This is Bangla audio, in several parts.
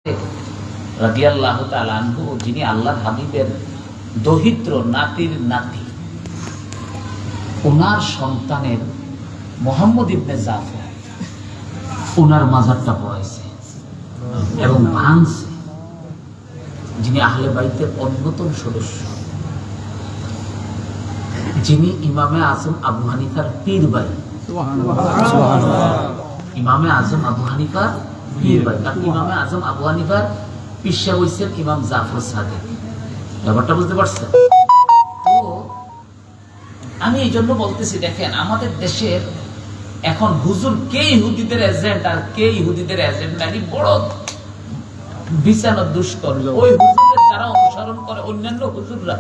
রাদিয়াল্লাহু তাআলা আনহু, যিনি আল্লাহর হাবিবের দহিত্র নাতির নাতি, ওনার সন্তানের মুহাম্মদ ইবনে জাফর ওনার মাজারটা পড়াইছে এবং ভাঙছে, যিনি আহলে বাইতের অন্যতম সদস্য, যিনি ইমামে আজম আবু হানিফার পীর ভাই। ইমামে আজম আবু হানিফার পীর ভাই, কারণ ইমামে আজম আবু হানিফার পিসা হইছেন ইমাম জাফর সাদিক। ব্যাপারটা বুঝতে পারছেন? তো আমি এই জন্য বলতেছি, দেখেন আমাদের দেশের এখন হুজুর কে ইহুদিদের এজেন্ট আর কে ইহুদিদের এজেন্ট নাকি বড় বিচার দুষ্কর। ওই হুজুরের যারা অনুসরণ করে অন্যান্য হুজুররা,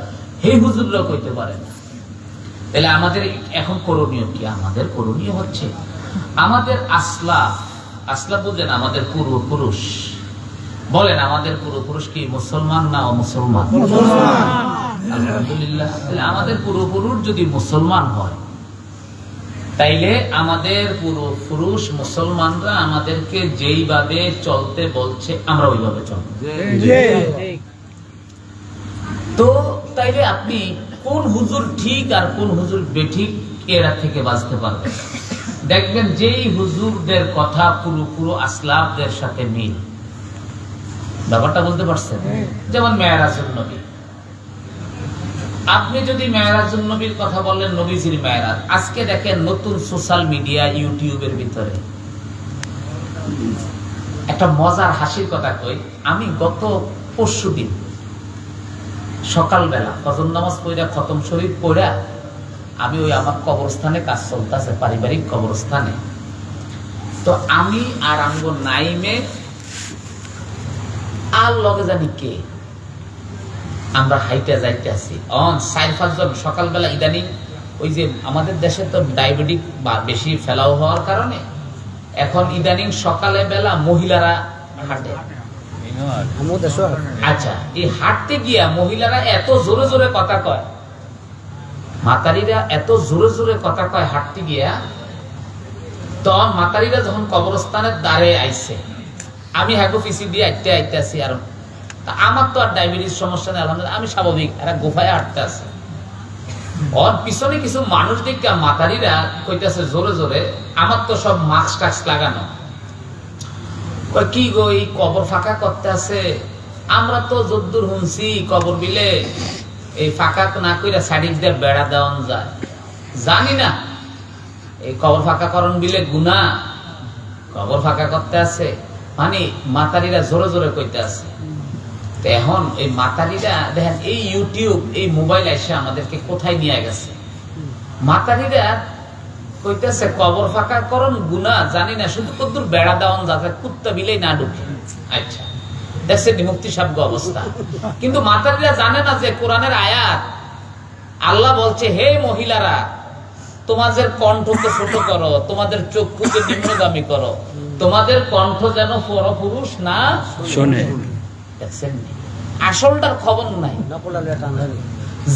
এই হুজুররা কইতে পারে না। তাহলে আমাদের এখন করণীয় কি? আমাদের করণীয় হচ্ছে আমাদের আসলা বুঝেন, আমাদের পূর্বপুরুষ বলেন, আমাদের পূর্বপুরুষ কি মুসলমান না অমুসলমান? আলহামদুলিল্লাহ। তাহলে আমাদের পূর্বপুরুষ যদি মুসলমান হয়, তাইলে আমাদের পূর্বপুরুষ মুসলমানরা আমাদেরকে যেইভাবে চলতে বলছে আমরা ওইভাবে চলব। তো তাইলে আপনি কোন হুজুর ঠিক আর কোন হুজুর বেঠিক এরা থেকে বাঁচতে পারবেন। দেখবেন যেই হুজুরদের কথা পুরো আসলাফদের সাথে মিল। ব্যাপারটা বলতে পারছেন? যেমন মেরাজুন নবী, আপনি যদি মেরাজুন নবীর কথা বললেন, নবীজির মেরাজ, আজকে দেখেন নতুন সোশ্যাল মিডিয়া ইউটিউবের ভিতরে একটা মজার হাসির কথা কই। আমি গত পরশুদিন সকালবেলা ফজর নামাজ পড়া, খতম শরীফ পড়া, আমি ওই আমার কবরস্থানে কাজ চলতেছে, পারিবারিক কবরস্থানে। তো আমি আর আমগো নাইমে আর লগে জানি কে, আমরা হাইটে যাইতে আছি অন 4-5 জন সকালবেলা। ইদানিং ওই যে আমাদের দেশে তো ডায়াবেটিক বেশি ফেলাও হওয়ার কারণে এখন ইদানিং সকালে বেলা মহিলারা হাঁটে। আচ্ছা, এই হাঁটতে গিয়া মহিলারা এত জোরে জোরে কথা কয়, মাতারিরা এত জোরে জোরে কথা কয় হাঁটতে গিয়া। তখন মাতারিরা যখন কবরস্থানের দ্বারে আইছে, আমি হ্যাগো পিসি দিয়ে আইতে আছি। আর আমার তো আর ডায়াবেটিস সমস্যা নেই, আলহামদুলিল্লাহ, আমি স্বাভাবিক। এরা গোফায় হাঁটতে আছে, ওর পিছনে কিছু মানুষ দেখে মাতারিরা কইতেছে জোরে জোরে, আমার তো সব মাস্ক টাস্ক লাগানো, কি গো এই কবর ফাঁকা করতে আছে? আমরা তো যদ্দুর শুনছি কবর বিলে এই ফাঁকা না কইরা সাইড দিয়ে বেড়া দেওয়ান যায়, জানি না এই কবর ফাঁকা করণ বিলে গুনাহ, কবর ফাঁকা করতে আছে। মানে মাতারিরা জোরে জোরে কইতে আছে। তো এখন এই মাতারিরা দেখেন, এই ইউটিউব এই মোবাইল এসে আমাদেরকে কোথায় নিয়ে গেছে। মাতারিরা কইতেছে কবর ফাঁকা করণ গুনাহ, জানি না, শুধু কদ্দুর বেড়া দেওয়ান যাতে কুত্তা বিলেই না ঢুকে। আচ্ছা, দেখছেন মুফতি সাহেব অবস্থা। কিন্তু মাতারিরা জানে না যে কোরআনের আয়াত আল্লাহ বলছে, হে মহিলারা, তোমাদের কণ্ঠকে ছোট করো, তোমাদের চক্ষুকে নিম্নগামী করো, তোমাদের কণ্ঠ যেন পরপুরুষ না শোনে। দেখছেন, আসলটার খবর নাই,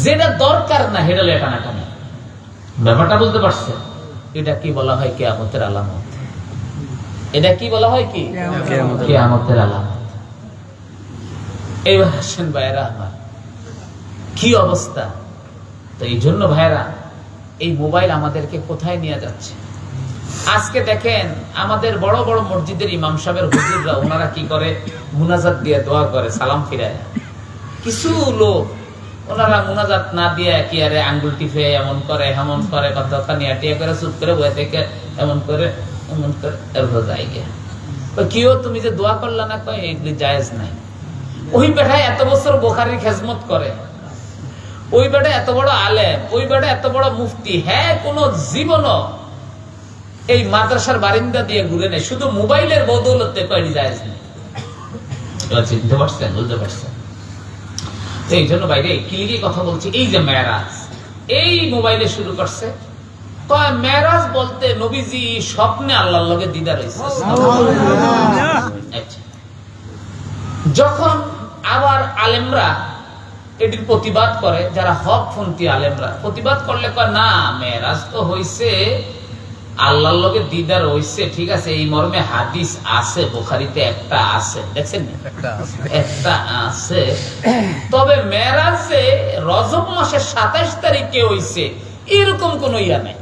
যেটা দরকার না সেটা লেটানাটানি। ব্যাপারটা বুঝতে পারছে? এটা কি বলা হয়? কিয়ামতের আলামত। এটা কি বলা হয়? কি কিয়ামতের আলামত। এইবার আসেন ভাইরা আমার, কি অবস্থা। তো এই জন্য ভাইরা, এই মোবাইল আমাদেরকে কোথায় নিয়ে যাচ্ছে। আজকে দেখেন আমাদের বড় বড় মসজিদের ইমাম সাহেবের হুজুররা, ওনারা কি করে? মুনাজাত দিয়ে দোয়া করে, সালাম ফিরায়। কিছু লোক ওনারা মুনাজাত না দিয়ে কি আরে আঙ্গুল টিপে এমন করে কথা নিয়ে টিয়া করে চুপ করে বয়ে থেকে এমন করে এরপর যাই গিয়া কিও তুমি যে দোয়া করলা না, কয় এগুলি জায়েজ নাই। ওই বেটায় এত বছর বুখারীর খেজমত করে, ওই বেটা এত বড় আলেম, ওই বেটা এত বড় মুফতি, হ্যাঁ কোন জীবনও এই মাদ্রাসার বারিন্দা দিয়ে ঘুরে নেই, শুধু মোবাইলের বদৌলতে কয়টি জায়েজ নেই। চিনতে পারছেন? বুঝতে পারছেন? এই জন্য বাইরে কি কথা বলছি, এই যে মেরাজ এই মোবাইলে শুরু করছে। মেরাজ বলতে নবীজি স্বপ্নে আল্লাহর লগে দিদার হইছে। যখন আবার আলেমরা এটির প্রতিবাদ করে, যারা হকপন্থী আলেমরা প্রতিবাদ করলে কয় না, মেরাজ তো হইছে আল্লাহর লগে দিদার হইছে, ঠিক আছে, এই মর্মে হাদিস আছে, বুখারীতে একটা আছে, দেখছেন একটা আছে। তবে মেরাজে রজব মাসের 27 তারিখে হইছে এরকম কোন ইয়া নাই।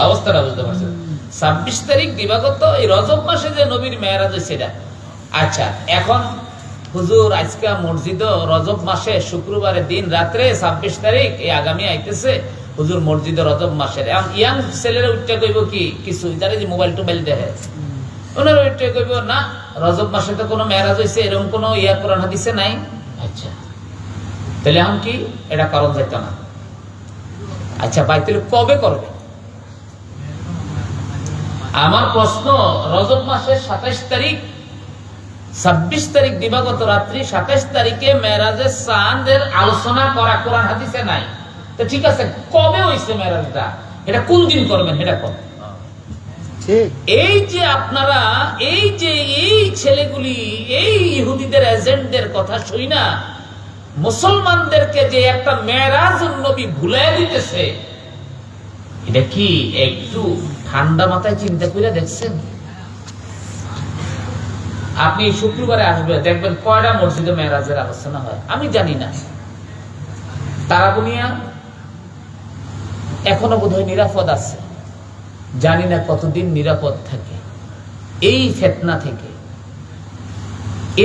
অবস্থাটা বুঝতে পারছেন? 26 তারিখ দিবাগত এই রজব মাসে যে নবীর মেরাজ হইছে এটা। আচ্ছা, এখন হুজুর আজকে মসজিদ রজব মাসে শুক্রবারের দিন রাত্রে 26 তারিখ এই আগামী আইতেছে, হুজুর মসজিদে রজব মাসের। এখন ইয়াং ছেলেরা উঠতে কইব কি কিছু যারা যে মোবাইল টোবাইল দেখে, ওনারা উঠতে কইব না রজব মাসে তো কোনো মেরাজ হইছে এরকম কোনো ইয়া কোরআন হাদিসে নাই। আচ্ছা, তাহলে এখন কি এটা কারণ যাইতো না? আচ্ছা ভাই, তাহলে কবে করবে? আমার প্রশ্ন, রজব মাসের 27 তারিখ 26 তারিখ দিবাগত রাত্রি 27 তারিখে মেরাজের চাঁদের আলোচনা করা কোরআন হাদিসে নাই। তো ঠিক আছে, কবে হইছে মেরাজটা, এটা কোন দিন করবেন এটা কর। এই যে আপনারা এই যে এই ছেলেগুলি এই ইহুদিদের এজেন্টদের কথা শুই না মুসলমানদেরকে যে একটা মেরাজ নবী ভুলাই দিতেছে, এটা কি একটু ঠান্ডা মাথায় চিন্তা করে দেখছেন? আপনি শুক্রবারে আসবে, দেখবেন কয়টা মসজিদে মেরাজের আলোচনা হয় আমি জানি না। তারাবুনিয়া এখনো বোধহয় নিরাপদ আছে, জানি না কতদিন নিরাপদ থাকে এই ফিতনা থেকে।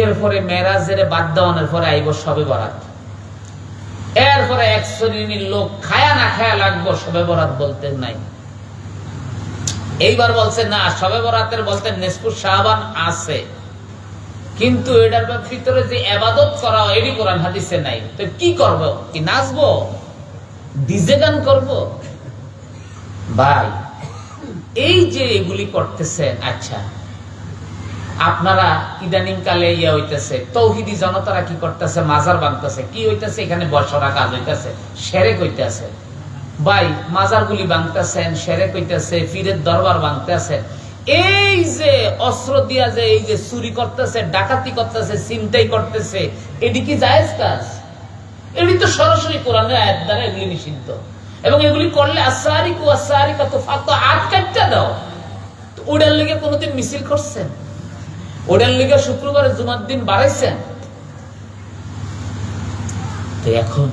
এরপরে মেরাজের বাদ দেওয়ানোর পরে আইব শবে বরাত, এরপরে এক শ্রেণীর লোক খায়া না খায়া লাগবো শবে বরাত বলতে নাই। এইবার বলছে না, শবে বরাতের বলতে নিসফু শাবান আছে, কিন্তু এটার ভিতরে যে ইবাদত করা এটি কোরআন হাদিসে নাই। তো কি করব? কি নাচবো, ডিজে গান করব? ভাই এই যে এগুলি করতেছেন, আচ্ছা আপনারা ইদানিং কালে ইয়া হইতেছে তৌহিদি জনতারা কি করতেছে, মাজার ভাঙতেছে, কি হইতেছে এখানে বর্ষরা কাজ হইতেছে, শিরক হইতেছে। ভাই মাজারগুলি ভাঙতেছেন, শিরক হইতেছে, পীরের দরবার ভাঙতেছেন। এই যে অস্ত্র দিয়া যে এই যে চুরি করতেছে, ডাকাতি করতেছে, ছিনতাই করতেছে, এটি কি জায়েজ কাজ? এটি তো সরাসরি কোরআনের আয়াত দ্বারা এগুলি নিষিদ্ধ। এবং এগুলি করলে আসারিকু আসারিকাতু ফাকতু হাত কাটটা দাও। ওটার লিগে কোনোদিন মিছিল করছেন? ওটার লিগে শুক্রবারে জুমার দিন বাড়াইছেন? তো এখন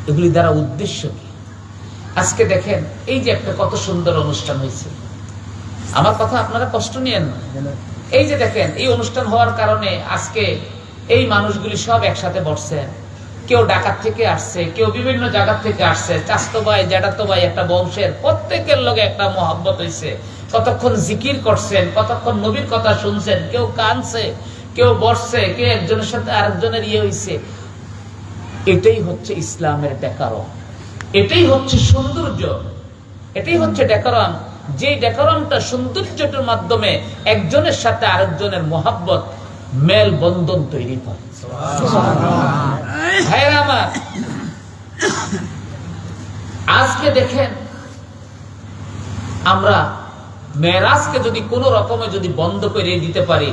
এগুলি দ্বারা উদ্দেশ্য কি? আজকে দেখেন এই যে একটা কত সুন্দর অনুষ্ঠান হয়েছে, আমার কথা আপনারা কষ্ট নিয়েন না। এই যে দেখেন এই অনুষ্ঠান হওয়ার কারণে আজকে এই মানুষগুলি সব একসাথে বসছেন। কেউ ঢাকা থেকে আসছে, কেউ বিভিন্ন জায়গা থেকে আসছে, চাচতো ভাই জ্যাঠাতো ভাই একটা বংশের, প্রত্যেকের লগে একটা মহব্বত হয়েছে। কতক্ষণ জিকির করছেন, কতক্ষণ নবীর কথা শুনছেন, কেউ কানছে, কেউ বসছে, কেউ একজনের সাথে আরেকজনের ইয়ে হয়েছে। এটাই হচ্ছে ইসলামের ডেকারম, এটাই হচ্ছে সৌন্দর্য, এটাই হচ্ছে ডেকারম। যে ডেকারমটা সৌন্দর্যটার মাধ্যমে একজনের সাথে আরেকজনের মহব্বত মেল বন্ধন তৈরি করে। ভাইরা আমার, আজকে দেখেন আমরা মেরাজকে যদি কোন রকমে যদি বন্ধ করে দিতে পারি,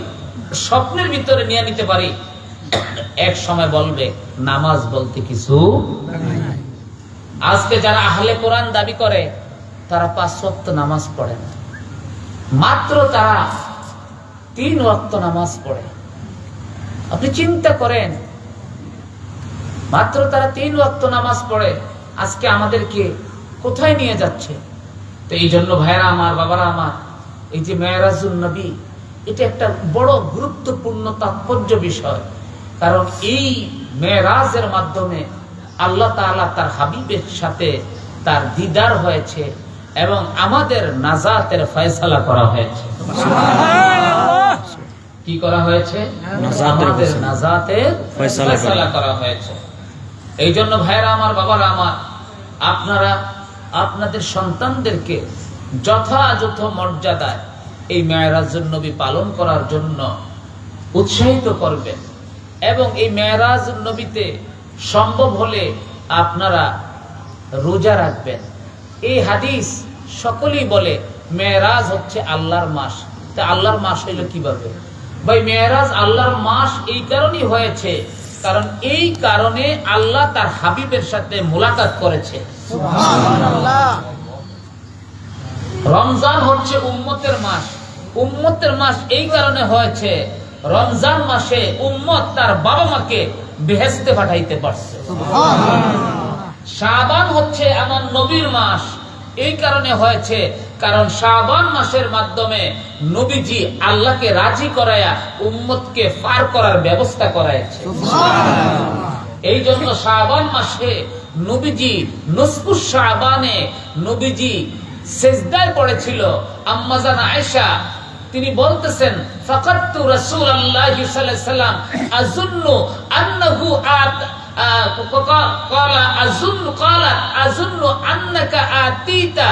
স্বপ্নের ভিতরে নিয়ে নিতে পারি, এক সময় বলবে নামাজ বলতে কিছু। আজকে যারা আহলে কোরআন দাবি করে তারা 5 ওয়াক্ত নামাজ পড়ে না, মাত্র তারা 3 ওয়াক্ত নামাজ পড়ে। আপনি চিন্তা করেন, মাত্র তারা 3 ওয়াক্ত নামাজ পড়ে, আজকে আমাদেরকে কোথায় নিয়ে যাচ্ছে? তো এই জন্য ভাইরা আমার, বাবারা আমার, এই যে মেরাজুন নবী, এটা একটা বড় গুরুত্বপূর্ণ তাৎপর্য বিষয়। কারণ এই মেরাজের মাধ্যমে আল্লাহ তাআলা তার হাবিবের সাথে তার দিদার হয়েছে এবং আমাদের নাজাতের ফয়সালা করা হয়েছে। কি করা হয়েছে? আমাদের নাজাতের ফয়সালা করা হয়েছে। এই জন্য ভাইরা আমার, বাবারা আমার, আপনারা আপনাদের সন্তানদেরকে যথাযথ মর্যাদায় এই মেরাজুন নবী পালন করার জন্য উৎসাহিত করবেন এবং এই মেরাজুন নবীতে সম্ভব হলে আপনারা রোজা রাখবেন। এই হাদিস সকলেই বলে মেরাজ হচ্ছে আল্লাহর মাস। তা আল্লাহর মাস হইল কিভাবে? ভাই মেরাজ আল্লাহর মাস এই কারণেই হয়েছে, কারণ এই কারণে আল্লাহ তার হাবিবের সাথে মুলাকাত করেছে। সুবহানাল্লাহ। রমজান হচ্ছে উম্মতের মাস। উম্মতের মাস এই কারণে হয়েছে, রমজান মাসে উম্মত তার বাবা মাকে বেহেশতে পাঠাইতে পারছে। শাবান হচ্ছে আমার নবীর মাস, এই কারণে হয়েছে কারণ শাবান মাসের মাধ্যমে নবীজি আল্লাহকে রাজি করায়া উম্মতকে পার করার ব্যবস্থা করাইছে। এই জন্য শাবান মাসে নবীজি নুসফুস শাবানে নবীজি সিজদায় পড়েছিল। আম্মা জান আয়েশা তিনি বলতেছেন, ফাকাতু রাসূলুল্লাহি সাল্লাল্লাহু আলাইহি ওয়াসাল্লাম আযুন্নু আন্নাহু আযুন্নু আন্নাকা আতীতা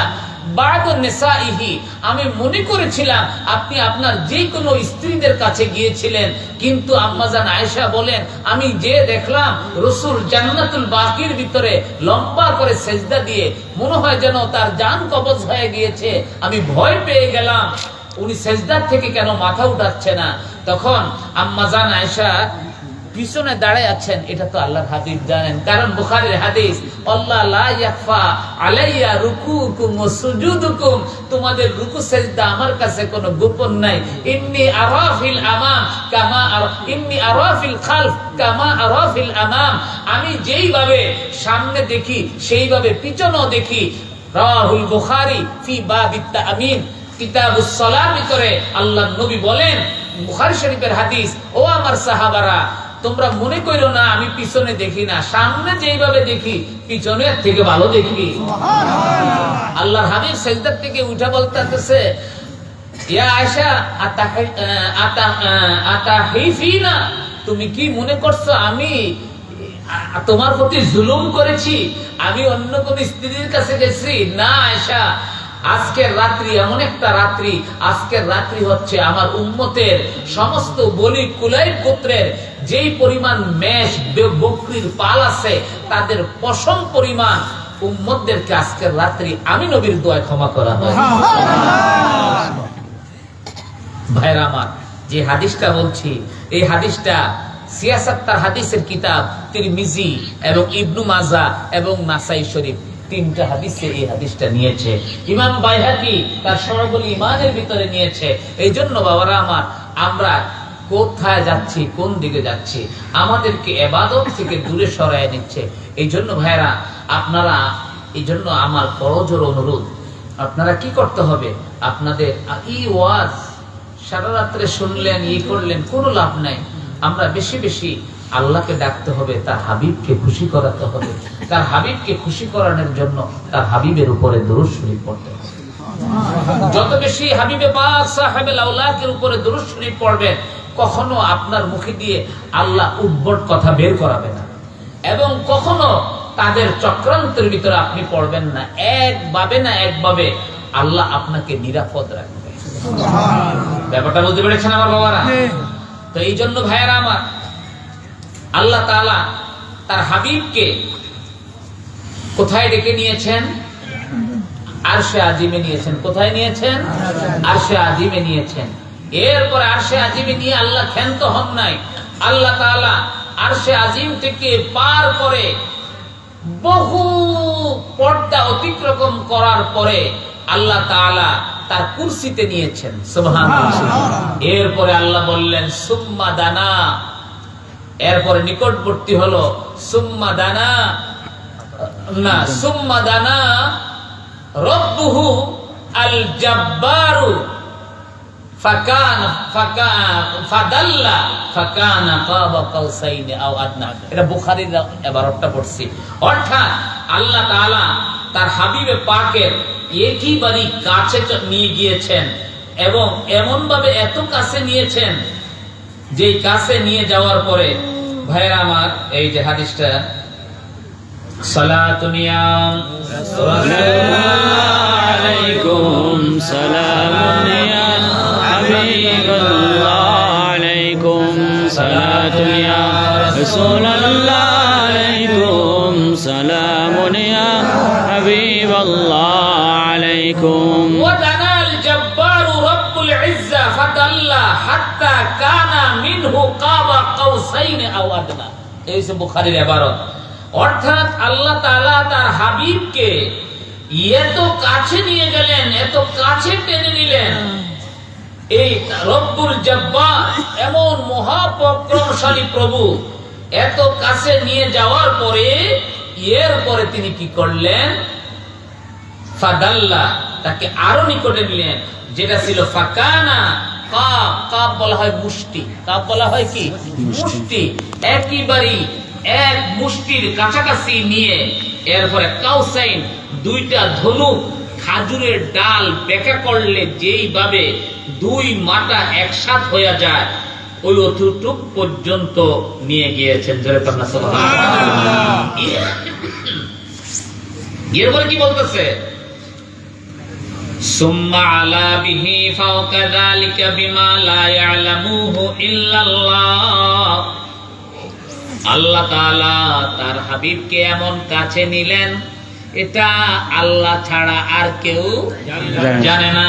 বা'দা নিসাইহি, আমি মনে করেছিলাম আপনি আপনার যে কোনো স্ত্রীদের কাছে গিয়েছিলেন, কিন্তু আম্মা জান আয়েশা বলেন আমি যে দেখলাম রাসূল জান্নাতুল বাকির ভিতরে লম্বা করে সিজদা দিয়ে মনে হয় যেন তার জান কবজ হয়ে গিয়েছে। আমি ভয় পেয়ে গেলাম উনি সিজদার থেকে কেন মাথা উঠাচ্ছে না। তখন আম্মা জান আয়েশা পিছনে দাঁড়ায় আছেন, এটা তো আল্লাহর হাবিব জানেন, কারণ বুখারীর হাদিস, আল্লাহ লা ইয়াখফা আলাইয়া রুকুকুম ওয়া সুজুদুকুম, তোমাদের রুকু সিজদা আমার কাছে কোনো গোপন নাই। ইন্নী আরাফিল আমাম কামা ইন্নী আরাফিল খালফ কামা আরাফিল আমাম, আমি যেইভাবে সামনে দেখি সেইভাবে পিছনেও দেখি। রাহুল বুখারী ফি বাবিত তামিন, কিতাবুস সালাত ভিতরে আল্লাহর নবী বলেন, বুখারী শরীফের হাদিস, ও আমার সাহাবারা তোমরা মনে করো না আমি পিছনে দেখি না, সামনে যেইভাবে দেখি পিছনের থেকে ভালো দেখি। আল্লাহর হাবিব সিজদা থেকে উঠে বলতেছে, ইয়া আয়েশা আতাহিফিনা, তুমি কি মনে করছো আমি তোমার প্রতি জুলুম করেছি, আমি অন্য কোন স্ত্রীর কাছে গেছি? না আয়েশা, আজকের রাত্রি এমন একটা রাত্রি, আজকের রাত্রি হচ্ছে আমার উম্মতের সমস্ত বলি কুলাইব গোত্রের যেই পরিমাণ মেষ বকরির পাল আছে তাদের পশম পরিমাণ উম্মতদেরকে আজকের রাত্রি আমি নবীর দোয়ায় ক্ষমা করা হয়। ভাইরা আমার, যে হাদিসটা বলছি এই হাদিসটা সিয়াসাত্তার হাদিসের কিতাব তিরমিজি এবং ইবনু মাজাহ এবং নাসাই শরীফ তিনটা হাদিসে এই হাদিসটা নিয়েছে। ইমাম বাইহাকি তার সরবুল ঈমানের ভিতরে নিয়েছে। এই জন্য বাবারা আমার, আমরা কোথায় যাচ্ছি, কোন দিকে যাচ্ছি, আমাদেরকে ইবাদত থেকে দূরে সরায় নিচ্ছে। এই জন্য ভাইরা আপনারা, এই জন্য আমার করজোর অনুরোধ, আপনারা কি করতে হবে, আপনাদের এই ওয়াজ সারা রাত্রে শুনলেন, ই করলেন, কোনো লাভ নাই। আমরা বেশি বেশি আল্লাহকে ডাকতে হবে, তার হাবিবকে খুশি করাতে হবে। তার হাবিবকে খুশি করানোর জন্য তার হাবিবের উপরে দুরূদ শরীফ পড়তে হবে। যত বেশি হাবিবে পাক সাহেবে লাউলাকের উপরে দুরূদ শরীফ পড়বেন, কখনো আপনার মুখে দিয়ে আল্লাহ উদ্ভট কথা বের করাবে না, এবং কখনো তাদের চক্রান্তের ভিতরে আপনি পড়বেন না। একভাবে আল্লাহ আপনাকে নিরাপদ রাখবে। ব্যাপারটা বুঝতে পেরেছেন আমার বাবারা? তো এই জন্য ভাইয়েরা আমার, আল্লাহ তাআলা তার হাবিবকে কোথায় ডেকে নিয়েছেন? আরশে আজিমে নিয়েছেন। কোথায় নিয়েছেন? আরশে আজিমে নিয়েছেন। এরপরে আরশে আজিমে নিয়ে আল্লাহ ক্ষান্ত হন নাই। আল্লাহ তাআলা আরশে আজিম থেকে পার করে বহু পর্দা অতিক্রম করার পরে আল্লাহ তাআলা তার কুরসিতে নিয়েছেন। সুবহানাল্লাহ। এরপরে আল্লাহ বললেন সুম্মা দানা, এরপরে নিকটবর্তী হলো সুম্মা দানা, না সুম্মা দানা রব্বুহু আল জাব্বারু ফাদাল্লা ফাকানা কাবা কাউসাইনি আও আদনা। এটা বুখারীর ইবারতটা পড়ছি। অর্থাৎ আল্লাহ তাআলা তার হাবিবে পাকের একেবারে কাছে নিয়ে গিয়েছেন, এবং এমন ভাবে এত কাছে নিয়েছেন যে কাছে নিয়ে যাওয়ার পরে ভাইরা আমার, এই যে হাদিসটা, সালাতুনিয়া আলাইকুম সালামুনিয়া হাবিবাল্লাহ আলাইকুম সালাতুনিয়া রাসূলুল্লাহ আলাইকুম সালামুনিয়া হাবিবাল্লাহ আলাইকুম ওয়া দানাল জাব্বারু রব্বুল ইজ্জা ফাদাল্লা হাত্তা কানা মিনহু কাবা কাউসাইনি আও আদনা। এই যে বুখারীর ইবারত। অর্থাৎ আল্লাহ তাআলা তার হাবিবকে এত কাছে নিয়ে গেলেন, এত কাছে টেনে নিলেন। এই রব্বুল জব্বার এমন মহাপরাক্রমশালী প্রভু এত কাছে নিয়ে যাওয়ার পরে এরপরে তিনি কি করলেন? ফাদাল্লা, তাকে আরো নিকটে নিলেন, যেটা ছিল ফাকানা। কাপ, কাপ বলা হয় মুষ্টি, কাপ বলা হয় কি মুষ্টি, একেবারে এক মুষ্টির কাছাকাছি নিয়ে এরপরে কাউসাইন, দুইটা ধনুক, খাজুরের ডাল বেঁকা করলে যেইভাবে দুই মাথা একসাথ হয়ে যায় ওই অতটুক পর্যন্ত নিয়ে গিয়েছেন। জোরে পান্না সুবহানাল্লাহ। এরপরে কি বলতেছে? সুম্মা আলা বিহি ফাওকা যালিকা বিমা লা ইয়ালামুহু ইল্লাল্লাহ। আল্লাহ তাআলা তার হাবিবকে এমন কাছে নিলেন, এটা আল্লাহ ছাড়া আর কেউ জানে না।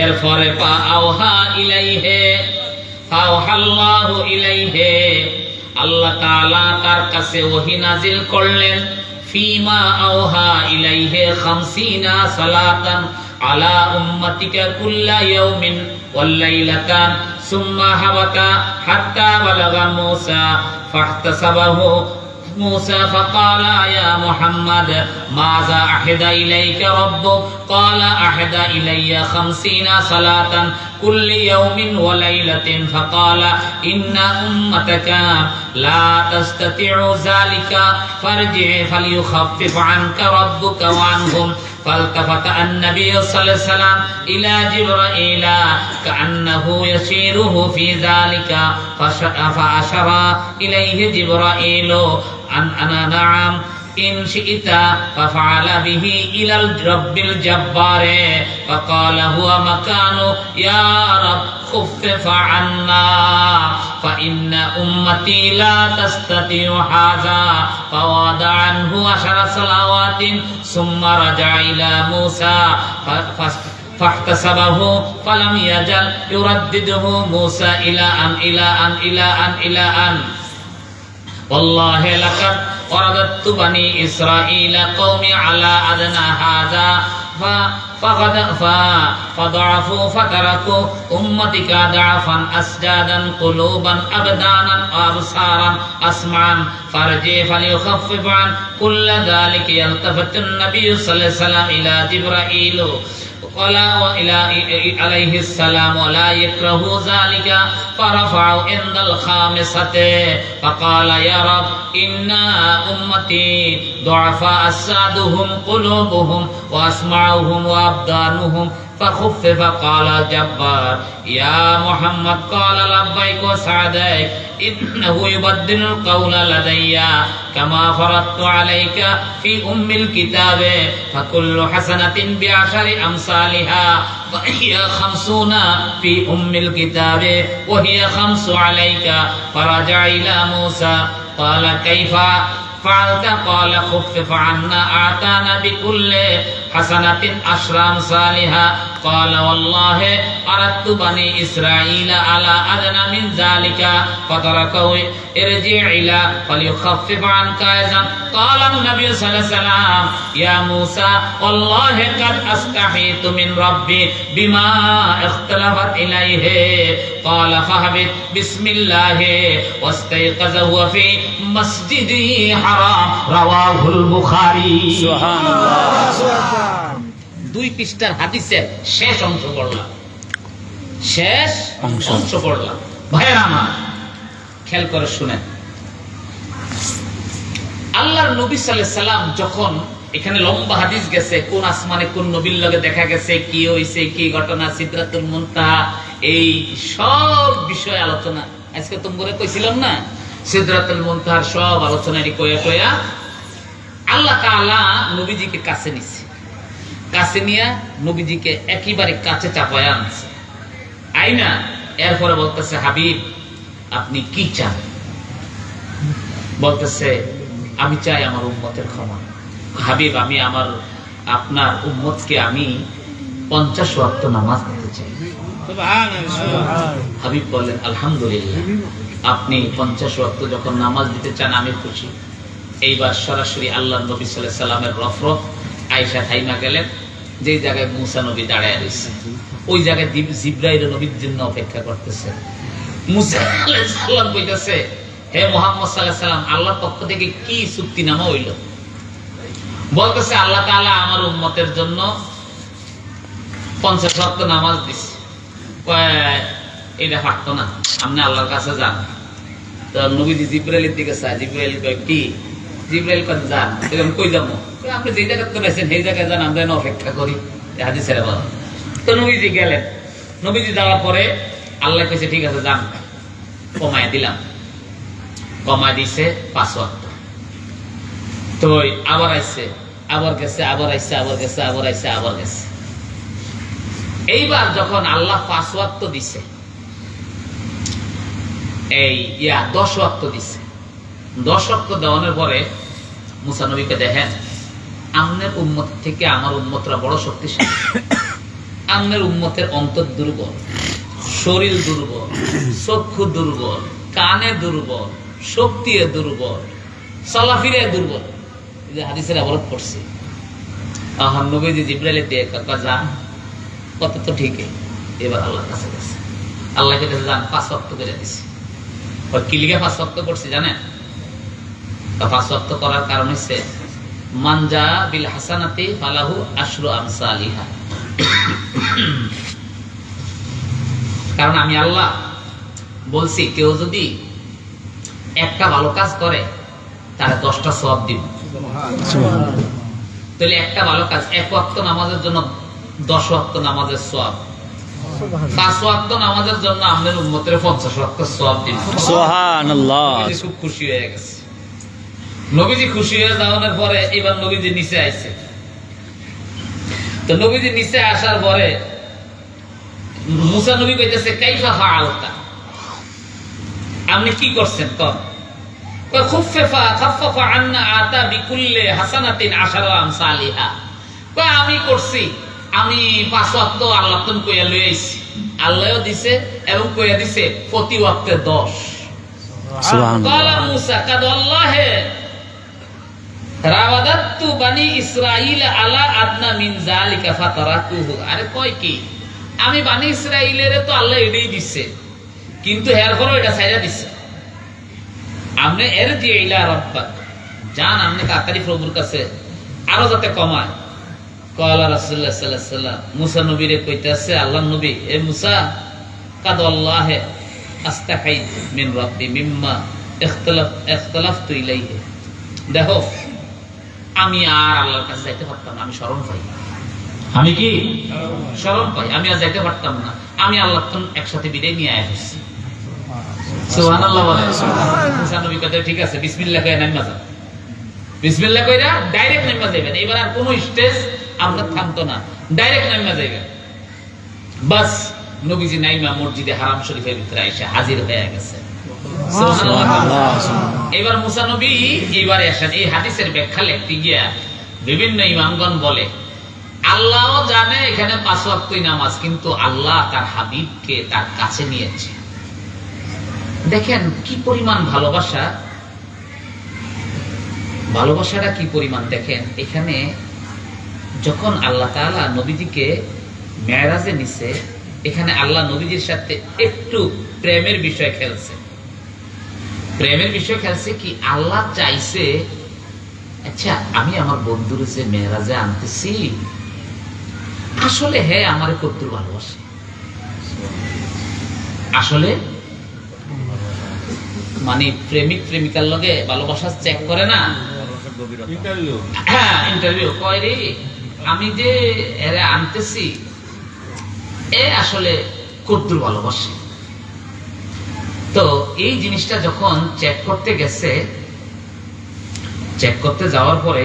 এরপরে ফাআওহা ইলাইহি, ফাআওহাল্লাহু ইলাইহি, আল্লাহ তাআলা তার কাছে ওহী নাজিল করলেন। ফিমা আওহা ইলাইহি 50 সালাতান আলা উম্মাতিকা কুল্লা ইয়াউমিন ওয়াল লাইলাতান সুম্মা হাবাতা হাত্তা বালাগা মূসা ফাহতাসাবাহু موسى فقال يا محمد ماذا أحد إليك ربك قال أحد إلي 50 صلاة كل يوم وليلة فقال إن أمتك لا تستطيع ذلك فارجع فليخفف عنك ربك وعنهم فالتفت النبي صلى الله عليه وسلم إلى جبرائيل كأنه يشيره في ذلك فأشار إليه جبرائيل أن أنا نعم إن شئت ففعل به إلى الرب الجبار فقال هو مكان يا رب خفف عنا فإن أمتي لا تستطيع هذا فوضع عنه 10 صلوات ثم رجع إلى موسى فاحتسبه فلم يزل يردده موسى إلى أن والله لقد وردت بني إسرائيل قومي على أدنى هذا فضعفوا فتركوا أمتك ضعفا أسجادا قلوبا أبدانا أبصارا أسمعا فارجع فليخفف عن كل ذلك يلتفت النبي صلى الله عليه وسلم إلى جبرائيل قال عليه السلام ولا يكره ذلك فرفعوا عند الخامسة فقال يا رب إن أمتي ضعفاء أسادهم قلوبهم وأسمعهم وأبدانهم فخفف قال جبار يا محمد قال لبيك وسعديك إنه يبدل القول لدي كما فرضت عليك في أم الكتاب فكل حسنة ب10 أمثالها وهي 50 في أم الكتاب وهي 5 عليك فرجع إلى موسى قال كيف فعلت قال خفف عنا أعطانا بكل حسنة 10 أمثالها قال والله أردت بني إسرائيل على أدنى من ذلك فتركوا ارجع إلى فليخفف عنك أيضا قال النبي صلى الله عليه وسلم يا موسى والله قد أستحيت من ربي بما اختلفت إليه قال فهبط بسم الله واستيقظ هو في مسجده حرام رواه البخاري سبحان الله 2 পৃষ্ঠার হাদিসের শেষ অংশ পড়লাম, শেষ অংশ পড়লাম। ভাইরা আমার খেয়াল করে শুনেন, আল্লাহর নবী সাল্লাল্লাহু আলাইহি সাল্লাম যখন এখানে লম্বা হাদিস গেছে, কোন আসমানে কোন নবীর লগে দেখা গেছে, কি হইছে, কি ঘটনা, সিদরাতুল মুনতাহা, এই সব বিষয় আলোচনা আজকে তোমরা কইছিলাম না, সিদরাতুল মুনতাহার সব আলোচনারই কয়া আল্লাহ তাআলা নবীজিকে কাছে নিছে, কাছে নিয়ে নবীজিকে একেবারে কাছে চাপায় আনছে আইনা। এরপরে বলতেছে হাবিব আপনি কি চান? বলতেছে আমি চাই আমার উম্মতের ক্ষমা। হাবিব আমি আপনার উম্মতকে আমি 50 ওয়াক্ত নামাজ দিতে চাই। হাবিব বলেন আলহামদুলিল্লাহ, আপনি 50 ওয়াক্ত যখন নামাজ দিতে চান আমি খুশি। এইবার সরাসরি আল্লাহর নবী সাল্লাল্লাহু আলাইহি সাল্লামের রফরফ আয়েশা থাইমা গেলেন, যেই জায়গায় মুসা নবী দাঁড়ায় রয়েছে ওই জায়গায় জিবরাইল নবীর জন্য অপেক্ষা করতেছে। মুসা আলাইহিস সালাম কইতাছে, হে মুহাম্মদ সাল্লাল্লাহু আলাইহি সাল্লাম, আল্লাহর পক্ষ থেকে কি চুক্তিনামা হইল? বলতেছে আল্লাহ তাআলা আমার উম্মতের জন্য 50 ওয়াক্ত নামাজ দিছে। এটা পারতো না, আপনি আল্লাহর কাছে যান। তো নবীজি জিবরাইলের দিকে চায়, জিবরাইল কয় কি? জিবরাইল কয় যান। এরকম কই যাবো? আপনি যেই জায়গায় তো গেছেন সেই জায়গায় যান, আমরা অপেক্ষা করি। হাদিসের বলা। তো নবীজি গেলেন, নবীজি যাওয়ার পরে আল্লাহ কইছে ঠিক আছে যান, কমায় দিলাম। কমায় দিছে 5 ওয়াক্ত। তো আবার আইছে, আবার গেছে, আবার আইছে, আবার গেছে, আবার আইছে, আবার গেছে। এইবার যখন আল্লাহ 5 ওয়াক্ত দিছে, এই 10 ওয়াক্ত দিছে। 10 ওয়াক্ত দেওয়ানোর পরে মুসা নবীকে দেখেন, আমনের উম্মত থেকে আমার উম্মতরা বড় শক্তিশালী। আমনের উম্মতের অন্তর দুর্বল, শরীর দুর্বল, চক্ষু দুর্বল, কানে দুর্বল, শক্তি দুর্বল, চলাফিরে দুর্বল। এই যে হাদিসের অবরোধ করছে। আহান নবীজি জিবরাইলের দিয়ে কাকা যান, কত তো ঠিকই। এবার আল্লাহর কাছে গেছে, আল্লাহকে কাছে যান, 5 ওয়াক্ত করে দিছি। কি লিগে 5 ওয়াক্ত করছি জানেন? 5 ওয়াক্ত করার কারণ হচ্ছে মানজা বিল হাসানাতি ফালাহু আশরু আমসালিহা। কারণ আমি আল্লাহ বলছি, কেউ যদি একটা ভালো কাজ করে তার 10টা সওয়াব দিব। তাহলে একটা ভালো কাজ, 1 ওয়াক্ত নামাজের জন্য 10 ওয়াক্ত নামাজের সওয়াব, 5 ওয়াক্ত নামাজের জন্য আমাদের উম্মতের 50 ওয়াক্ত সওয়াব দিব। সুবহানাল্লাহ। খুব খুশি হয়ে গেছে। নবীজি খুশি হয়ে যাওয়ার পরে এবার নবীজি নিচে আইছে। তো নবীজি নিচে আসার পরে মুসা নবী কইতেছে কাইফা ফাআলতা, আপনি কি করছেন? কম খুফফা খাফফা আন্না আতা বিকুল্লি হাসানাতিন 10 আমসালিহা। আমি করছি, আমি 5 ওয়াক্ত আল্লাহ তুমি কইয়া লই আইছি, আল্লাহও দিছে এবং কইয়া দিছে প্রতি ওয়াক্তে 10। সুবহানাল্লাহ। ক্বালা মুসা কাদ আল্লাহে রাওয়াদাতু বানি ইসরাঈল আলা আদনা মিন যালিকা ফাতারাকুহু। আরে কয় কি, আমি বানি ইসরাঈলের তো আল্লাহ এটাই দিছে, কিন্তু এরপরও এটা ছাইরা দিছে। আপনি এরজি ইলা রাব্বাক, যান আপনি তাড়াতাড়ি প্রভুর কাছে, আরো যাতে কমায়। ক্বালা রাসূলুল্লাহ সাল্লাল্লাহু আলাইহি ওয়াসাল্লাম মুসা নবীরে কইতাছে, আল্লাহর নবী, এ মুসা কাদ আল্লাহে আস্তাহাইত মিন রাব্বি মিম্মা ইখতালাফতু ইলাইহি। দেখো আমি আর আল্লাহর কাছে যাইতে পারতাম না, আমি শরম পাই। আমি কি শরম পাই? আমি আর যাইতে পারতাম না। আমি আল্লাহ তো একসাথে বিদায় নিয়ে আসছি। সুবহানাল্লাহ বলে। মুসা নবী কইতে ঠিক আছে, বিসমিল্লাহ কইরা নাইমা যান। বিসমিল্লাহ কইরা ডাইরেক্ট নাইমা যাবেন। এবার আর কোনো স্টেজ আমরা থামতো না, ডাইরেক্ট নাইমা যাবেন। বাস নবীজি নাইমা মসজিদে হারাম শরীফের ভিতরে এসে হাজির হয়ে গেছে। এবার মুসা নবী এইবারে আসেন। এই হাদিসের ব্যাখ্যা লিখতে গিয়া বিভিন্ন ইমামগণ বলে, আল্লাহও জানে এখানে 5 ওয়াক্তই নামাজ, কিন্তু আল্লাহ তার হাবিবকে তার কাছে নিয়েছে। দেখেন কি পরিমাণ ভালোবাসা, ভালোবাসাটা কি পরিমাণ দেখেন। এখানে যখন আল্লাহ তাআলা নবীজিকে মেরাজে নিছে, এখানে আল্লাহ নবীজির সাথে একটু প্রেমের বিষয় খেলছে। প্রেমের বিষয় খেলছে কি, আল্লাহ চাইছে, আচ্ছা আমি আমার বন্ধুর যে মেরাজে আনতেছি, আসলে হ্যাঁ আমার কদ্দুর ভালোবাসে, আসলে মানে প্রেমিক প্রেমিকার লগে ভালোবাসা চেক করে না, হ্যাঁ ইন্টারভিউ কয় রে, আমি যে এরা আনতেছি এ আসলে কদ্দুর ভালোবাসে। তো এই জিনিসটা যখন চেক করতে গেছে, চেক করতে যাওয়ার পরে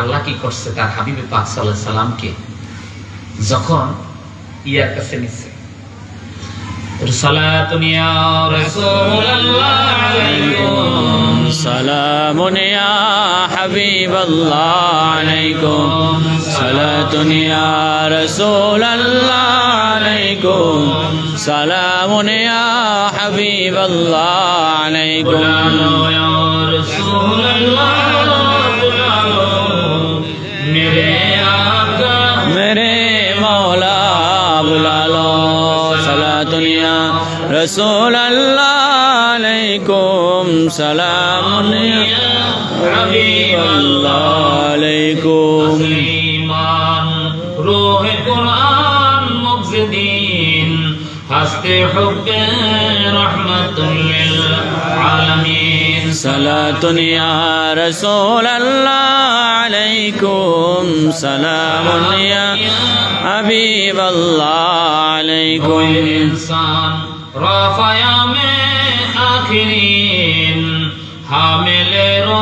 আল্লাহ কি করছে, তার হাবিবে পাক সাল্লাল্লাহু আলাইহি সাল্লামকে যখন ইয়ার কাছে নিচ্ছে, সালাতুন ইয়া রাসূলুল্লাহ আলাইকুম, সালামুন ইয়া হাবিবাল্লাহ আলাইকুম, সালাতুন ইয়া রাসূলুল্লাহ আলাইকুম, সালামুন ইয়া হাবিবাল্লাহ আলাইকুম, ইয়া রাসূলুল্লাহ মেরে رسول الله عليكم سلام يا حبيب الله عليكم تسليمان روح قرآن مقصدين ہستے حب رحمت للعالمین صلاة يا رسول الله عليكم سلام يا حبيب الله عليكم کوئی انسان رافیا میں آخرین حامل رو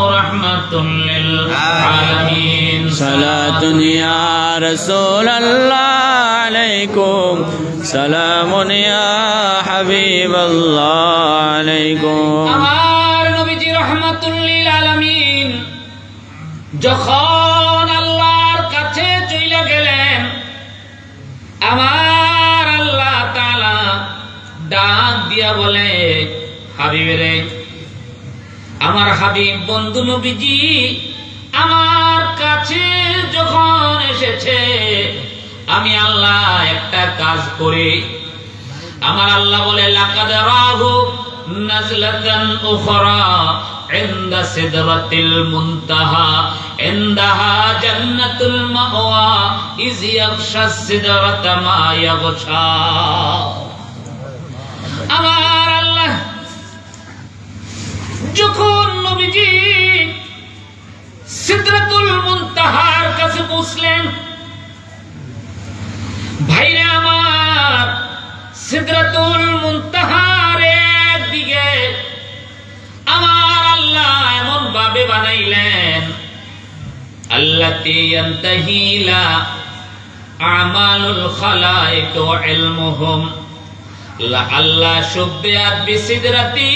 رحمت للعالمین صلاة يا رسول الله عليكم سلام يا حبيب الله عليكم আমার নবীজি রহমাতুল লিল আলামিন যখন আল্লাহর কাছে চলে গেলেন আমার আল্লাহ তাআলা ডাক দিয়া বলে হাবিবেরে আমার হাবিব বন্ধু নবীজি আমার কাছে যখন এসেছে আমি আল্লাহ একটা কাজ করি আমার আল্লাহ বলে লাকাদ রাহু নাজলাতান উখরা ইনদা সিদরাতিল মুনতাহা ইনদাহা জান্নাতুল মাওয়া ইয ইয়াগশা সিদরাতা মা ইয়াগশা আমার আল্লাহ যখন নবীজি সিদরাতুল মুনতাহার কাছে পৌঁছলেন ভাইরা আমার সিদরাতুল মুনতাহার একদিকে আমার আল্লাহ এমন ভাবে বানাইলেন আল্লাতী ইয়ানতাহি লা আমালুল খালায়েক ওয়া ইলমুহুম লা আল্লাহ শুবিয়াত বিসিদরাতি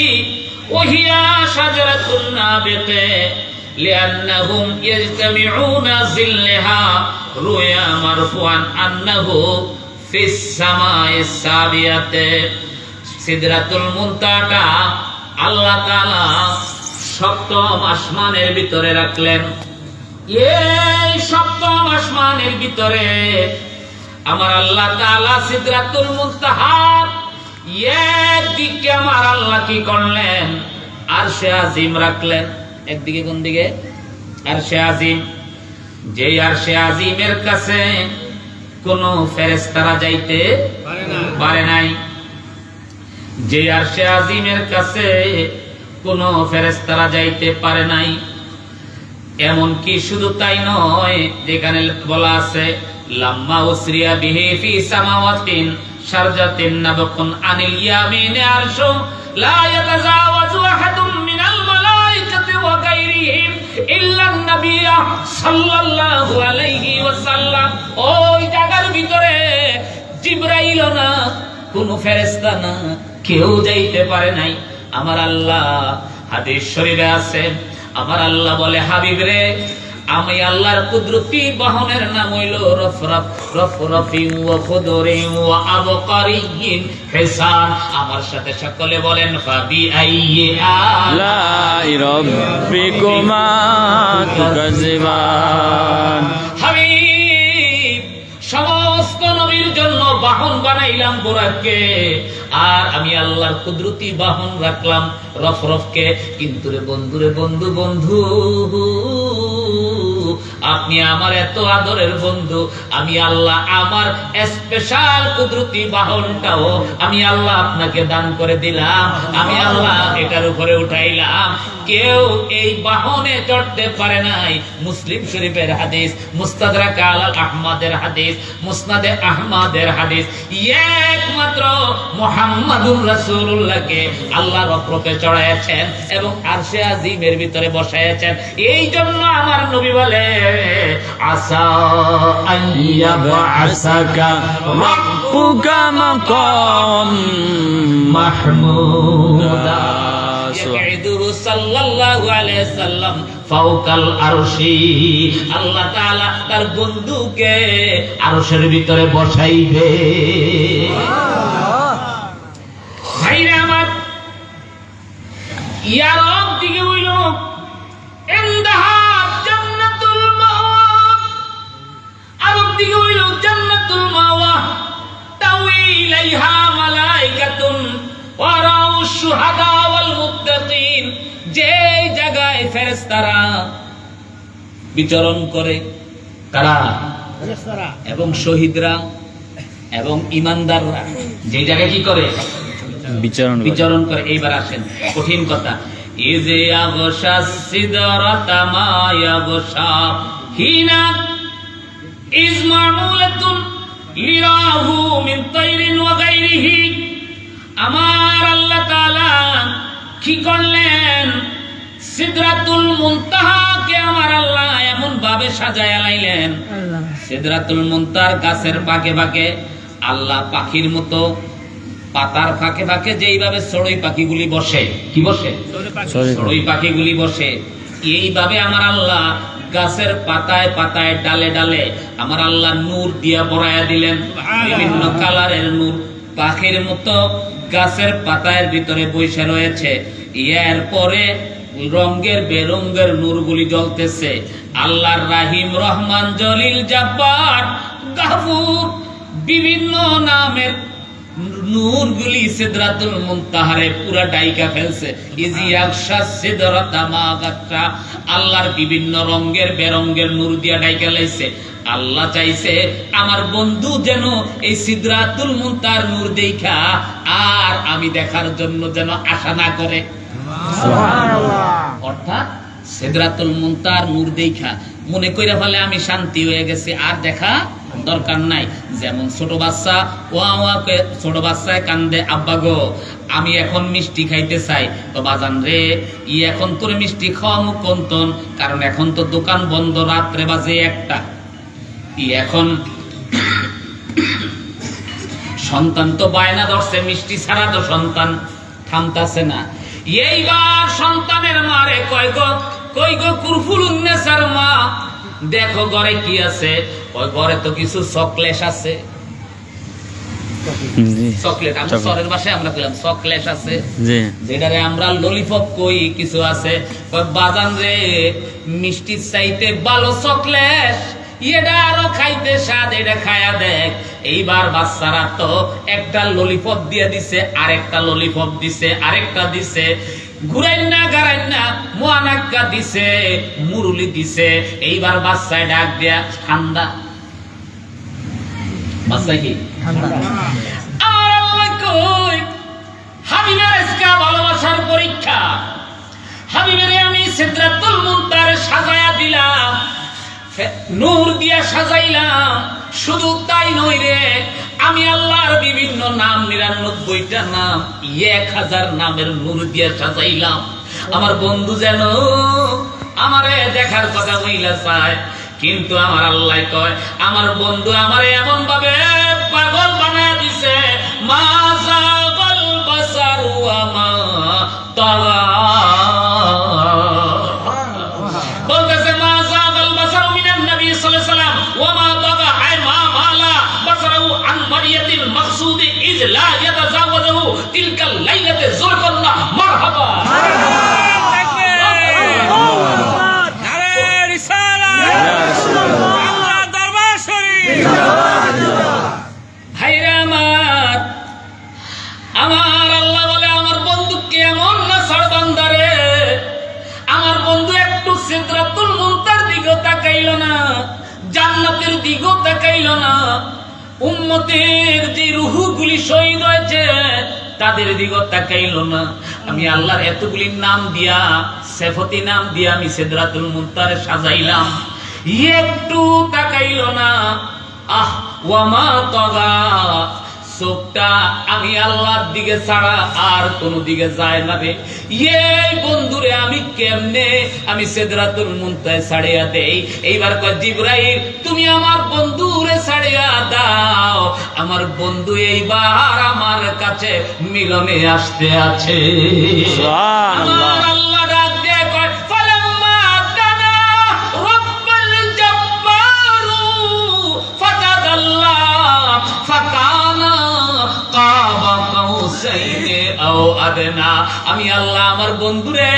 ওয়া হিয়া শাজারাতুন নাবিকা লিআন্নাহুম ইয়াজতামিউনা জিল্লাহা রুয়া মারফুআন আন্নাহু ফিস সামাইস সাবিয়াতে সিদরাতুল মুনতাহা আল্লাহ তাআলা সপ্তম আসমানের ভিতরে রাখলেন এই সপ্তম আসমানের ভিতরে আমার আল্লাহ তাআলা সিদরাতুল মুনতাহার একদিকে আমার আল্লাহ কি করলেন আরশে আজিম রাখলেন একদিকে কোন দিকে আরশে আজিম যে আরশে আজিমের কাছে কোন ফেরেশতারা যাইতে পারে নাই যে আরশে আজিমের কাছে কোন ফেরেশতারা যাইতে পারে নাই এমন কি শুধু তাই নয় যেখানে বলা আছে লাম্মা উসরিয়া বিহি ফি সামাওয়াতিন শারজাতিন নাবকুন আনিল ইয়ামিনি আরশু লা ইয়াতাজাওয়াজু আহাদুম মিনাল মালাইকাতি ওয়া গায়রিহিম ইল্লা নাবিয়্যা সাল্লাল্লাহু আলাইহি ওয়াসাল্লাম ওই জায়গার ভিতরে জিবরাইল না কোন ফেরেশতা না কেউ যাইতে পারে নাই আমার আল্লাহ হাদিস শরীফে আছে আমার আল্লাহ বলে হাবিব রে আমি আল্লাহর কুদরতি বাহনের নাম হইল রফরফি ওয়া খুদরি ওয়া আবকারিন হিসান আমার সাথে সকলে বলেন ফাবি আইয়ি লাই রব্বিকুমা তুকাযিবান হাবিব সমস্ত নবীর জন্য বাহন বানাইলাম বুরাককে আর আমি আল্লাহর কুদরতি বাহন রাখলাম রফরফকে কিন্তু রে বন্ধু বন্ধু আপনি আমার এত আদরের বন্ধু আমি আল্লাহ আমার স্পেশাল কুদরতি বাহনটাও আমি আল্লাহ আপনাকে দান করে দিলাম আমি আল্লাহ এটার উপরে উঠাইলাম কেউ এই বাহনে চড়তে পারে নাই মুসলিম শরীফের হাদিস মুস্তাদরাক আলা আহমদের হাদিস মুসনাদে আহমদের হাদিস একমাত্র মুহাম্মাদুর রাসূলুল্লাহকে আল্লাহ রফরফে চড়াইয়াছেন এবং আরশে আজিমের ভিতরে বসাইয়াছেন এই জন্য আমার নবী বলে আসা ইয়াবআসাকা রাব্বুকা মাকাম মাহমুদা ইয়াকিদুহু সাল্লাল্লাহু আলাইহি সাল্লাম ফাওকাল আরশি আল্লাহ তাআলা তার বন্ধুকে আরশের ভিতরে বসাইবে ভাইরা আমার ইয়ার দিকে হইল ইনদাহা জান্নাতুল মাওয়া আরব দিকে হইল জান্নাতুল মাওয়া তাওইলাইহা মালাইকাতুন ওয়ারাউ শুহাদা ওয়াল মুত্তাকিন, যে জায়গায় ফেরেশতারা বিচরণ করে, কারা? এবং শহীদরা এবং ঈমানদাররা যে জায়গায় কি করে? বিচরণ করে। এইবার আসেন কঠিন কথা। ইযে আগশা সিদরাতা মা ইয়াগশা, হিনা ইজ মামুলাতুন লিরাহু মিন তাইরিন ওয়া গায়রিহি। আমার আল্লাহ তাআলা কি করলেন? সিদরাতুল মুনতাহাকে আমার আল্লাহ এমন ভাবে সাজায়া লাইলেন, সিদরাতুল মুনতাহার গাছের ফাঁকে ফাঁকে আল্লাহ পাখির মতো পাতার ফাঁকে ফাঁকে যেইভাবে চড়ুই পাখিগুলি বসে, কি বসে? চড়ুই পাখিগুলি বসে, এইভাবে আমার আল্লাহ গাছের পাতায় পাতায় ডালে ডালে আমার আল্লাহ নূর দিয়া ভরায়া দিলেন, বিভিন্ন কালারের নূর। পাখির মতো গাছের পাতার ভিতরে বসে রয়েছে, এর পরে রঙের বেরঙের নূরগুলি জ্বলতেছে। আল্লাহর রাহিম, রহমান, জলিল, জব্বার, গাফুর বিভিন্ন নামের নূরগুলি সিদরাতুল মুনতাহারে পুরা ডাইকা ফেলছে। ইজি আকশা সিদরাতা মা গাশা, আল্লাহর বিভিন্ন রঙের বেরঙের নূর দিয়া ডাইকা লাইছে। আল্লাহ চাইছে আমার বন্ধু যেন এই সিদরাতুল মুনতাহার নূর দেখা আর আমি দেখার জন্য যেন আশা না করে। অর্থাৎ সিদরাতুল মুনতাহার নূর দেখা মনে কইরা ফেলে আমি শান্তি হয়ে গেছি, আর দেখা দরকার নাই। যেমন ছোট বাচ্চা ছোট বাচ্চায় কান্দে, আব্বা গো আমি এখন মিষ্টি খাইতে চাই। তো বাজান রে, এখন তোর মিষ্টি খাওয়ামু কোনতন, কারণ এখন তো দোকান বন্ধ, রাত্রে বাজে 1টা। এখন সন্তান তো বায়না ধরছে মিষ্টি ছাড়া তো সন্তান থামতাছে না। এইবার সন্তানের মারে কয় গো কুরফুলুন্নেসার মা, দেখো ঘরে কি আছে? ওই ঘরে তো কিছু চকলেট আছে। চকলেট আমরা সরের ভাষায় আমরা কইলাম চকলেট আছে, যেটারে আমরা ললিপপ কই, কিছু আছে। বাজান রে, মিষ্টির চাইতে ভালো চকলেট, এটা আরো খাইতে স্বাদ, এটা খায়া দেখ। এইবার বাচ্চারা তো একটা ললিপপ দিয়ে দিছে, আরেকটা ললিপপ দিছে, আরেকটা দিছে, ঘুরাইনা গারাইনা মোয়ানাক্কা দিছে, মুরুলি দিছে। এইবার বাচ্চায় ডাক দেয়া ঠান্ডা, বাচ্চায় কি ঠান্ডা। আর আল্লাহ কই হাবিবের আজকে ভালোবাসার পরীক্ষা, হাবিবের আমি সিদরাতুল মুনতাহারে সাজায়া দিলাম, নূর দিয়া সাজাইলাম। শুধু তাই নয় রে, আমি আল্লাহর বিভিন্ন নাম 99টা নাম 1000 নামের নূর দিয়া সাজাইলাম। আমার বন্ধু যেন আমারে দেখার কথা হইলা চায়, কিন্তু আমার আল্লাহ কয় আমার বন্ধু আমারে এমন ভাবে পাগল বানায় দিছে, মা যাগাল বাসারু ওয়া মা তাগা। বলতেছে মা যাগাল বাসারু মিনান নবী সাল্লাল্লাহু আলাইহি ওয়াসাল্লাম ওয়া মা তাগা, আয় মা মালা বাসারু আন মারিয়াতিল মাকসুদ ইজ লা ইয়াতাজাওয়াজু তিলকাল লাইলাতে যুরকাল্লাহ মারহাবা। আমার আল্লাহ বলে আমার বন্ধু কেমন না সরবান্দারে, আমার বন্ধু একটু সিদরাতুল মুনতাহার দিকে তাকাইলো না, জান্নাতের দিকে তাকাইলো না, উম্মতের যে রূহগুলি শহীদ হয়েছে তাদের দিকে তাকাইলো না। আমি আল্লাহর এতগুলি নাম দিয়া, সেফতি নাম দিয়া আমি সিদরাতুল মুনতাহারে সাজাইলাম, একটু তাকাইলো না। আহ ওয়া মা তাগা, চোখটা আমি আল্লাহর দিকে ছাড়া আর কোন দিকে যায় না রে। এই বন্ধুরে আমি কেমনে আমি সিদরাতুল মুনতাহায় ছাড়িয়া দেই? এইবার কয় জিবরাইল তুমি আমার বন্ধুরে ছাড়িয়া দাও, আমার বন্ধু এইবার আমার কাছে মিলনে আসতে আছে। আমার আল্লাহ ডাক দিয়ে কয় ফালাম্মা দানা রব্বুল জব্বারু ফাতাদাল্লাহ ফাকানা কাবা কাউসাইনি আও আদনা, আমি আল্লাহ আমার বন্ধুরে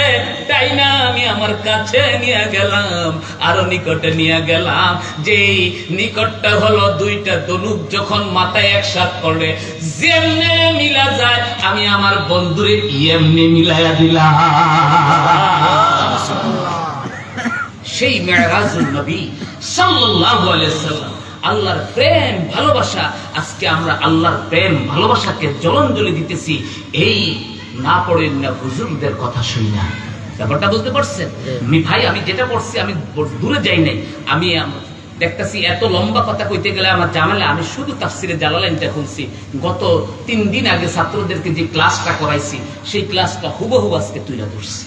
তাই না আমি আমার কাছে নিয়ে গেলাম, আরো নিকটে নিয়ে গেলাম। যেই নিকটটা হলো দুইটা ধনুক যখন মাথায় একসাথ করে যেমনে মিলা যায়, আমি আমার বন্ধুরে এমনি মিলাইয়া দিলাম। সেই মেরাজুন নবী সাল্লাল্লাহু আলাইহি সাল্লাম, আল্লাহর প্রেম ভালোবাসা। আজকে আমরা আল্লাহর প্রেম ভালোবাসাকে জলাঞ্জলি দিতেছি এই না পড়েন না হুজুরদের কথা শুনি না। ব্যাপারটা বুঝতে পারছেন? আমি যেটা পড়ছি আমি দূরে যাই নাই, আমি দেখতেছি এত লম্বা কথা কইতে গেলে আমার জামেলা। আমি শুধু তাফসিরে জালালাইনটা খুলছি। গত 3 দিন আগে ছাত্রদেরকে যে ক্লাসটা করাইছি সেই ক্লাসটা হুবহু আজকে তুলে ধরছি।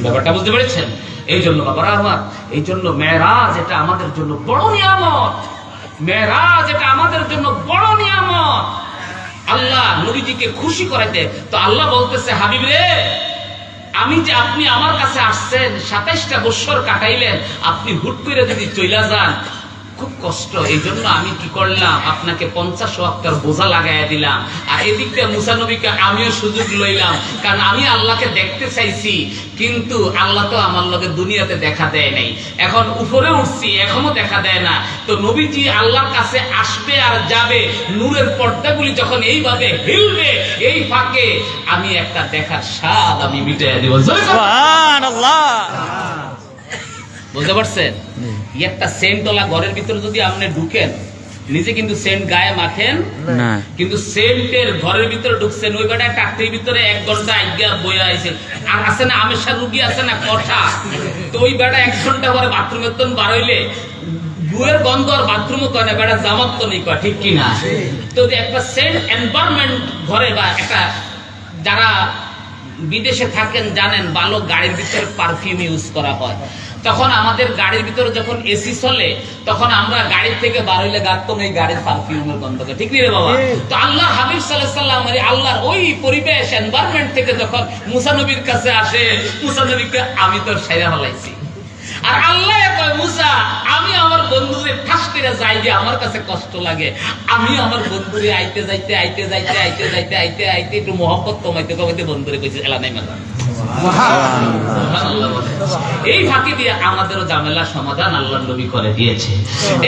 ব্যাপারটা বুঝতে পেরেছেন? এই জন্য বাবারা আমার, এই জন্য মেরাজ এটা আমাদের জন্য বড় নিয়ামত। মেরাজ এটা আমাদের জন্য বড় নিয়ামত। আল্লাহ নবীজিকে খুশি করাইতে তো আল্লাহ বলতেছে, হাবিব রে, আমি যে আপনি আমার কাছে আসছেন 27টা বছর কাটাইলেন, আপনি হুট করে যদি চইলা যান খুব কষ্ট। এই জন্য আমি কি করলাম, আপনাকে 50 ওয়াক্তের বোঝা লাগাইয়া দিলাম। আর এদিক দিয়ে মুসা নবীকে আমিও সুযোগ লইলাম, কারণ আমি আল্লাহকে দেখতে চাইছি, কিন্তু আল্লাহ তো আমার লগে দুনিয়াতে দেখা দেয় নাই। এখন উপরে উঠছি, এখনো দেখা দেয় না। তো নবীজি আল্লাহর কাছে আসবে আর যাবে, নূরের পর্দাগুলি যখন এইভাবে হিলবে, এই ফাঁকে আমি একটা দেখার স্বাদ আমি মিটাইয়া দেব। সুবহানাল্লাহ। বুঝতে পারছেন? একটা সেন্টওয়ালা ঘরের ভিতরে যদি আপনি ঢুকেন, নিজে কিন্তু সেন্ট গায়ে মাখেন না, কিন্তু সেন্টের ঘরের ভিতরে ঢুকছেন, ওই বেটা কাঠটির ভিতরে 1 ঘন্টা আজ্ঞা বইয়া আইছে। আর আছে না আমেশা রুগী আছে না কথা, তো ওই বেটা 1 ঘন্টা পরে বাথরুমের তন বার হইলে গুয়ের গন্ধ আর বাথরুমও করে না, বেটা জামাত তো নেই কয়, ঠিক কিনা? তো যে একটা সেন্ট এনভায়রনমেন্ট ঘরে, বা একটা যারা বিদেশে থাকেন জানেন ভালো গাড়ির ভিতরে পারফিউম ইউজ করা হয়। তখন আমাদের গাড়ির ভিতরে যখন এসি চলে, তখন আমরা গাড়ির থেকে বার হইলে গাড়তাম এই গাড়ির পারফিউমের গন্ধকে, ঠিক রে বাবা? তো আল্লাহ হাবিব সাল্লাল্লাহু আলাইহি সাল্লাম আল্লাহর ওই পরিবেশ এনভায়রনমেন্ট থেকে যখন মুসা নবীর কাছে আসে, মুসা নবীকে আমি তো সাইরা ফেলাইছি। আর আল্লাহ কয়, মুসা আমি আমার বন্ধুরে ঠাস করে যাই যে আমার কাছে কষ্ট লাগে, আমি আমার বন্ধুরে আইতে যাইতে আইতে যাইতে আইতে যাইতে আইতে আইতে একটু মহব্বত কমাইতে কমাইতে বন্ধুরে কইছে এলা নাই মালা। এই ফাঁকি দিয়ে আমাদেরও ঝামেলা সমাধান আল্লাহর নবী করে দিয়েছে।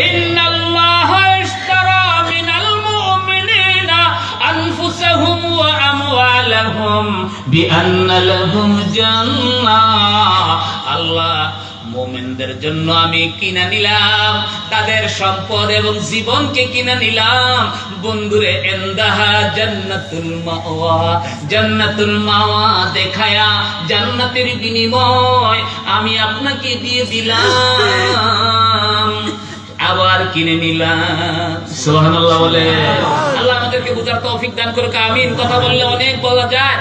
ইন্নাল্লাহা ইশতারা মিনাল মুমিনিনা আনফুসাহুম ওয়া আমওয়ালাহুম বিআন্না লাহুম জান্নাহ। আল্লাহ মুমিনদের জন্য আমি কিনা নিলাম তাদের সম্পদ এবং জীবনকে কিনা নিলাম। বন্ধুরে, ইনদাহা জান্নাতুল মাওয়া, জান্নাতুল মাওয়া দেখায়া জান্নাতের বিনিময় আমি আপনাকে দিয়ে দিলাম, আবার কিনে নিলাম। সুবহানাল্লাহ বলে। আল্লাহ আমাদেরকে বুঝার তৌফিক দান করুক, আমিন। কথা বললে অনেক বলা যায়,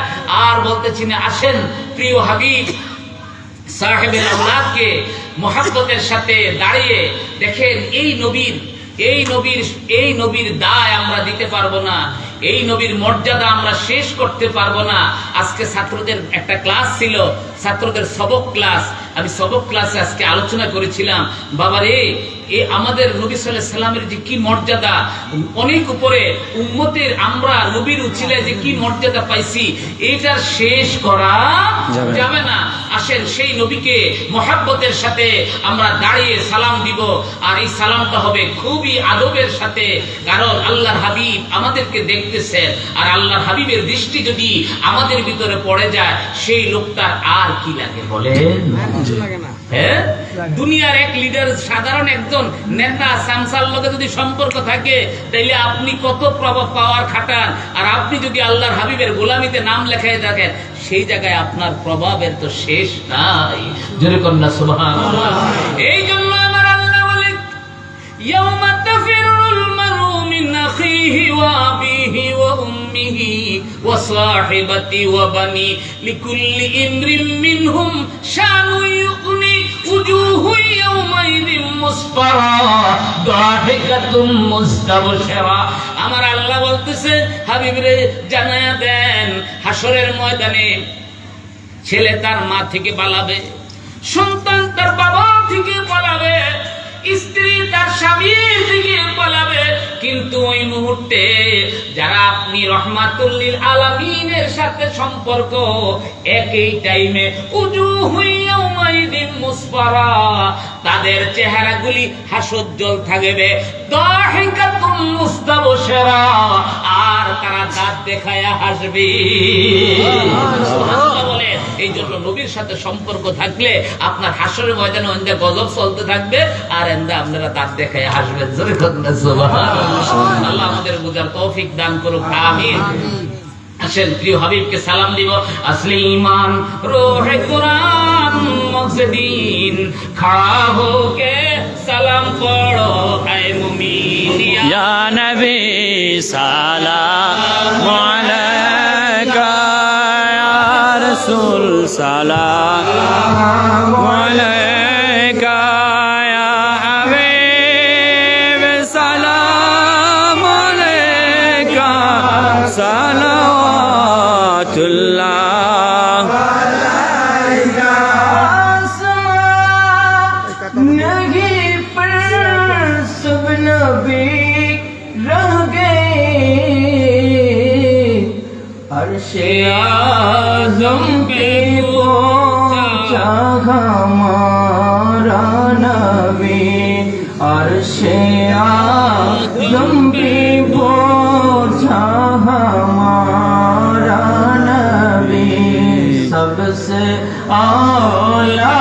আর বলতেছি না। আসেন প্রিয় হাবিব সাহেবের আওলাদকে মুহাব্বতের সাথে দাঁড়িয়ে দেখেন, এই নবীর দায় আমরা দিতে পারবো না, এই নবীর মর্যাদা আমরা শেষ করতে পারবো না। আজকে ছাত্রদের একটা ক্লাস ছিল, ছাত্রদের সবক ক্লাস। আমি সবক ক্লাসে আজকে আলোচনা করেছিলাম, বাবারে এই আমাদের নবী সাল্লাল্লাহু আলাইহি সাল্লামের যে কি মর্যাদা, অনেক উপরে উম্মতের আমরা নবীর উছিলায় যে কি মর্যাদা পাইছি, এটার শেষ করা যাবে না। আসেন সেই নবীকে মুহাব্বতের সাথে আমরা দাঁড়িয়ে সালাম দিব, আর এই সালামটা হবে খুবই আদবের সাথে, কারণ আল্লাহর হাবিব আমাদেরকে দেখতেছেন। আর আল্লাহর হাবিবের দৃষ্টি যদি আমাদের ভিতরে পড়ে যায়, সেই লোকটার আর কি লাগে বলেন? হ্যাঁ, দুনিয়ার এক লিডার, সাধারণ একজন নেতা সামসার লগে যদি সম্পর্ক থাকে, তাইলে আপনি কত প্রভাব পাওয়ার খাটান, আর আপনি যদি আল্লাহর হাবিবের গোলামিতে নাম লেখায় থাকেন, সেই জায়গায় আপনার প্রভাবের তো শেষ নাই। জোরে কন্যা সুবহানাল্লাহ। এই জন্য আমার আল্লাহ বলে, ইয়াউমা তাফিরুল মারউ মিন আখিহি ওয়া আবিহি ওয়া উম্মিহি ওয়া সাহিবাতি ওয়া বানি লিকুল্লি ইমরিন মিনহুম শানু ইউগনি উজুহু ইয়াউমাইদিন মুসফারা দাহিকাতুম মুস্তাবশিরা। আমার আল্লাহ বলতেছে, হাবিব রে জানায়া দেন, হাসরের ময়দানে ছেলে তার মা থেকে পালাবে, সন্তান তার বাবা থেকে পালাবে। স্ত্রী তার স্বামীর দিকে পালাবে, কিন্তু ওই মুহূর্তে যারা আপনি রহমাতুল্লিল আলামিনের সাথে সম্পর্ক, একই টাইমে উজুহু ইয়াউমাইদিন মুসফারা, তাদের চেহারাগুলি হাস্যোজ্জ্বল থাকবে, দাহিকাতুন মুস্তাবশিরা, আর তারা দাঁত দেখায়া হাসবে। সুবহানাল্লাহ বলে। এই জন্য নবীর সাথে সম্পর্ক থাকলে আপনার হাসরের ময়দানে ওন্দা গজব চলতে থাকবে, আর এন্দা আপনারা দাঁত দেখায়া হাসবেন। জোরে বলুন সুবহানাল্লাহ। আল্লাহ আমাদের বুঝার তৌফিক দান করুক, আমিন। আসেন প্রিয় হাবিবকে সালাম দিব। আসলে ঈমান রোহে কুরআন মকসদিন, খাড়া হোকে সালাম পড়ো আয়ে মুমিন। ইয়া নবী সালাম আলাইকা, ইয়া রাসূল সালাম আলাইকা, ইয়া হাবিব সালাম আলাইকা, সালাওয়াতুল্লাহ আলাইকা। नहीं पर सब नबी रह गए, अर्शे आज़म पे पहुंचा हमारा नबी, अर्शे आज़म पे पहुंचा हमारा नबी, सबसे आला